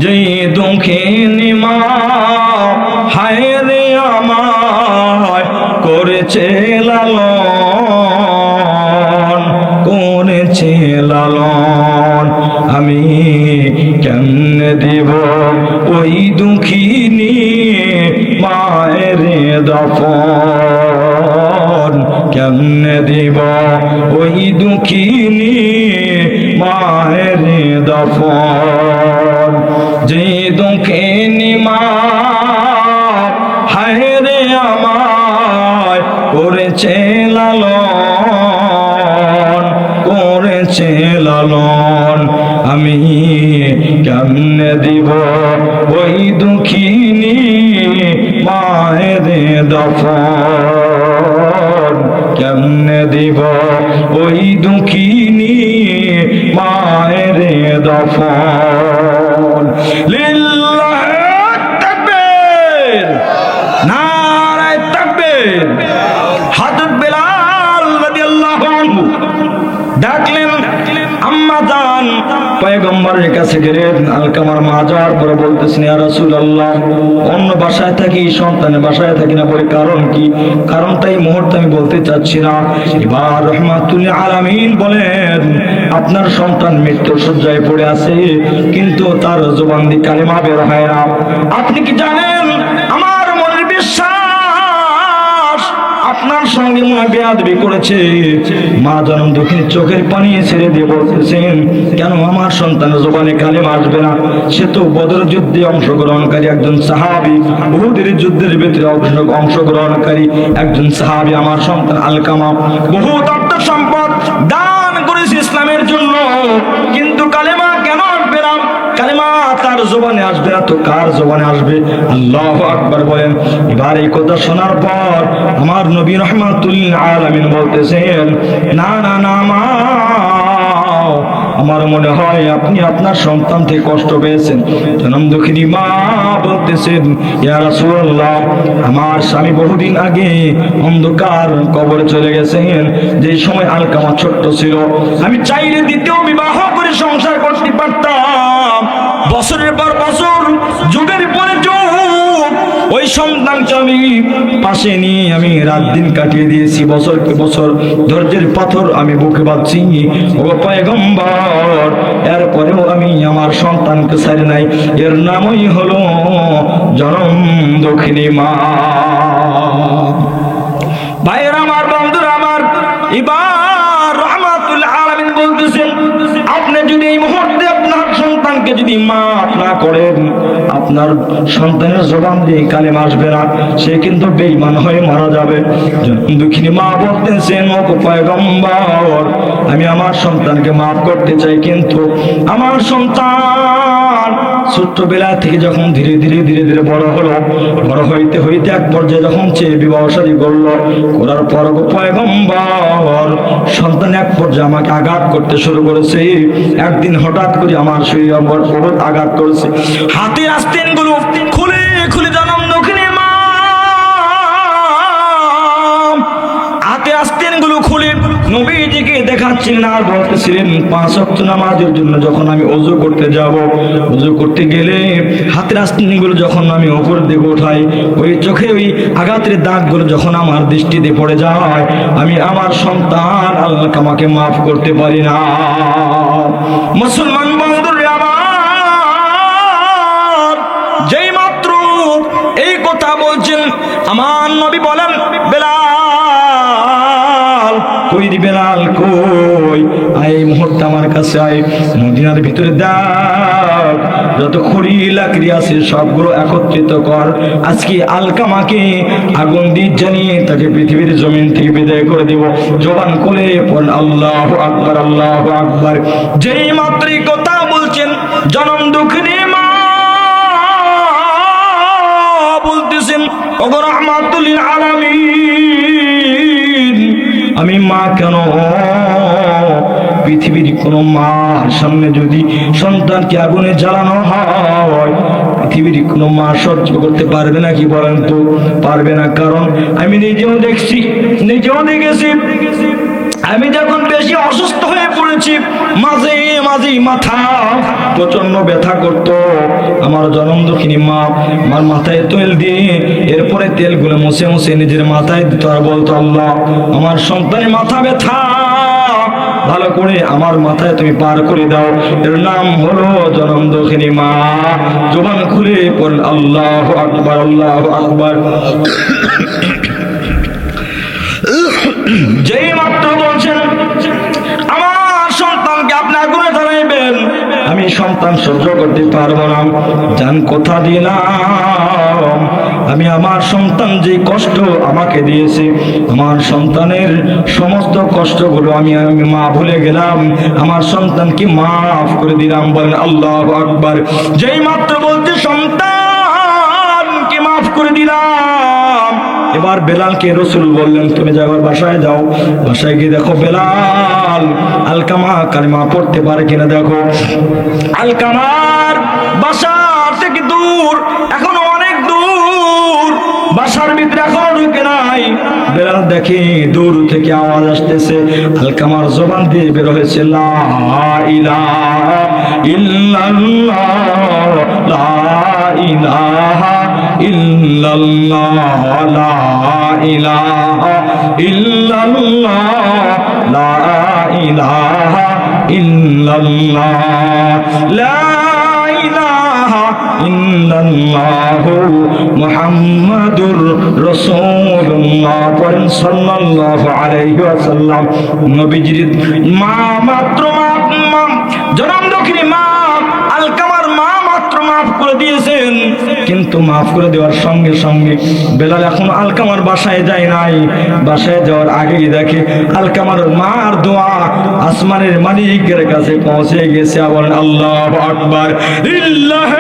যে দুঃখিনী মা হায় রে আমায় করেছে লালন, করেছে লালন। আমি কেমনে দিব ওই দুঃখিনী মায়ের দাফন, কেমনে দিব ওই দুঃখিনী মায়ের দাফন। যে দুঃখিনী মা হায় রে আমায় করেছে লালন, করেছে লালন। আমি কেমনে দিব ওই দুঃখিনী মায়ের দাফন, কেমনে দিব ওই দুঃখিনী মায়ের দাফন। লিল্লাহি তাকবীর, নারায়ে তাকবীর। হযরত বেলাল রাদিয়াল্লাহু আনহু ডাকলেন আম্মা জান, পয়গম্বরের কাছে গেলেন। আলকামার মা যাওয়ার পরে বলতেছেন, ইয়া রাসূলুল্লাহ, অন্য বাসায় থাকি, সন্তানের বাসায় থাকি না, বলে কারণ কি? কারণটা এই মুহূর্তে আমি বলতে চাচ্ছি না। এবার রাহমাতুল আলামিন বলেন, আপনার সন্তান মৃত্যু শয্যায় পড়ে আছে, কিন্তু তার জবান দিয়ে কালেমা বের হয় না। আপনি কি জানেন? আমার মনের বিশ্বাস আপনার সঙ্গে মনে বেয়াদবি করেছে। মা জনম দুঃখিনী চোখের পানি ছেড়ে দিয়ে বলতেছেন, কেন আমার সন্তানের জবানে কালেমা আসবে না? সে তো বদর যুদ্ধে অংশগ্রহণকারী একজন সাহাবী, উহুদের যুদ্ধের ভিতরে অংশগ্রহণকারী একজন সাহাবী। আমার সন্তান আলকামা বহুত অর্থ সম্পদ দান করেছে ইসলামের জন্য, কিন্তু কালেমা কেন আসবে না? কালেমা তার জবানে আসবে না তো কার জবানে আসবে? আল্লাহু আকবার বলেন। এবার এই কথা শোনার পর আমার নবী রাহমাতুল আলামিন বলতেছেন, না না না মা, আমার মনে হয় আপনি আপনার সন্তান থেকে কষ্ট পেয়েছেন। জনম দুঃখিনী মা বলতেছেন, ইয়া রাসূলুল্লাহ, আমার স্বামী বহুদিন আগে অন্ধকার কবরে চলে গেছেন। যে সময় আলকামা ছোট্ট ছিল, আমি চাইলে দ্বিতীয় বিবাহ করে সংসার করতে পারতাম। বছরের পর বছর, যুগের পরে যুগ, ওই সন্তানকে আমি পাশে নিয়ে আমি রাত দিন কাটিয়ে দিয়েছি। বছরকে বছর ধৈর্যের পাথর আমি বুকে বাঁধছি। ও পয়গম্বর, এরপরেও আমি আমার সন্তানকে ছাড়ি নাই। এর নামই হলো জনম দুঃখিনী মা। ভাইয়েরা আমার, বন্ধুরা আমার, এবার রাহমাতুল আলামিন বলতেছেন, আপনি যদি এই মুহূর্তে আপনার সন্তানকে যদি মাফ না করেন, আপনার সন্তানের জবান দিয়ে কালেমা আসবে না, সে কিন্তু বেঈমান হয়ে মারা যাবে। দুঃখিনী মা বলতেছেন, ও পয়গম্বর, আমি আমার সন্তানকে মাফ করতে চাই, কিন্তু আমার সন্তান ছোট্টবেলা থেকে যখন ধীরে ধীরে ধীরে ধীরে বড় হলো, বড় হইতে হইতে এক পর্যায়ে যখন সে বিবাহ শাদী করলো, করার পর পয়গম্বর, সন্তান এক পর্যায়ে আমাকে আঘাত করতে শুরু করেছে। একদিন হঠাৎ করে আমার শরীরে বহুত আঘাত করেছে। হাতে আস্তেনগুলো খুলে খুলে জনম দুঃখিনী মা, হাতে আস্তেনগুলো খুলে নবীজিকে দেখাচ্ছিলেন আর বলতেছিলেন, 5 ওয়াক্ত নামাজের জন্য যখন আমি ওযু করতে যাব, ওযু করতে গেলে হাতের আস্তেনগুলো যখন আমি উপর দিকে উঠাই, ওই চোখে ওই আঘাতের দাগগুলো যখন আমার দৃষ্টিতে পড়ে যায়, আমি আমার সন্তান আলকামাকে মাফ করতে পারি না। মুসলমান বন্ধুরা আমার, যেই মাত্র এই কথা বলছেন, আমার নবী বলেন, বেলাল কই, বেলাল কই, এই মুহূর্তে আমার কাছে আয়। মদিনার ভিতরে দেখ, যত খড়ি লাকড়ি আছে সবগুলো একত্রিত কর। আজকে আলকামাকে আগুন দিয়ে জ্বালিয়ে তাকে পৃথিবীর জমিন থেকে বিদায় করে দেব। জবান খুলে পড়েন আল্লাহু আকবার, আল্লাহু আকবার। যেই মাত্র এই কথা বলছেন, জনম দুঃখিনী মা বলতেছেন, ওগো রাহমাতুল আলামিন, আমি মা কেন, পৃথিবীর কোন মার সামনে যদি সন্তানকে আগুনে জ্বালানো হয়, পৃথিবীর কোন মা সহ্য করতে পারবে না কি বলেন তো? পারবে না। কারণ আমি নিজেও দেখছি, নিজেও দেখেছি, আমি যখন বেশি অসুস্থ হয়ে পড়েছি, মাঝে মাঝে মাথা প্রচন্ড ব্যথা করতো, আমার জনম দুঃখিনী মা আমার মাথায় তেল দিয়ে এরপরে তেলগুলো মুছে মুছে নিজের মাথায় দিত আর বলতো, আল্লাহ আমার সন্তানের মাথা ব্যথা ভালো করে আমার মাথায় তুমি পার করে দাও। এর নাম হলো জনম দুঃখিনী মা। জবান খুলে পড়েন আল্লাহু আকবার, আল্লাহু আকবার। যেই মাত্র বলছেন আমার সন্তানকে আপনি আগুনে জ্বালাইবেন, আমি সন্তান সহ্য করতে পারবো না, জান কথা দিলাম আমি আমার সন্তান যে কষ্ট আমাকে দিয়েছে, আমার সন্তানের সমস্ত কষ্টগুলো আমি মা ভুলে গেলাম, আমার সন্তানকে মাফ করে দিলাম। বলেন আল্লাহু আকবার। যেই মাত্র বলতে সন্তানকে মাফ করে দিলাম, এবার বেলালকে রাসূল বললেন, তুমি যাবার বাসায় যাও, বাসায় গিয়ে দেখো বেলাল আলকামা কালিমা পড়তে পারে কিনা দেখো। আলকামার বাসার থেকে দূর, এখনো অনেক দূর, বাসার ভিতরে এখনো ঢুকে নাই। বেলাল দেখে দূর থেকে আওয়াজ আসতেছে, আলকামার জবান দিয়ে বের হয়েছে লা ইলাহা ইল্লাল্লাহ, লা ইলাহা ইল্লাল্লাহ, লা ইলাহা ইল্লাল্লাহ, লা ইলাহা ইল্লাল্লাহ, লা ইলাহা ইল্লাল্লাহ মুহাম্মাদুর রাসূলুল্লাহ। পড়েন সাল্লাল্লাহু আলাইহি ওয়াসাল্লাম। নবীজির মা মাত্র জনম দুঃখিনী মা আলকামার মা মাত্র মাফ করে দিয়েছেন, কিন্তু মাফ করে দেওয়ার সঙ্গে সঙ্গে বেলাল এখন আলকামার বাসায় যায় নাই। বাসায় যাওয়ার আগেই দেখে আলকামার মার দোয়া আসমানের মালিকের কাছে পৌঁছে গেছে। বলেন আল্লাহু আকবার। লিল্লাহি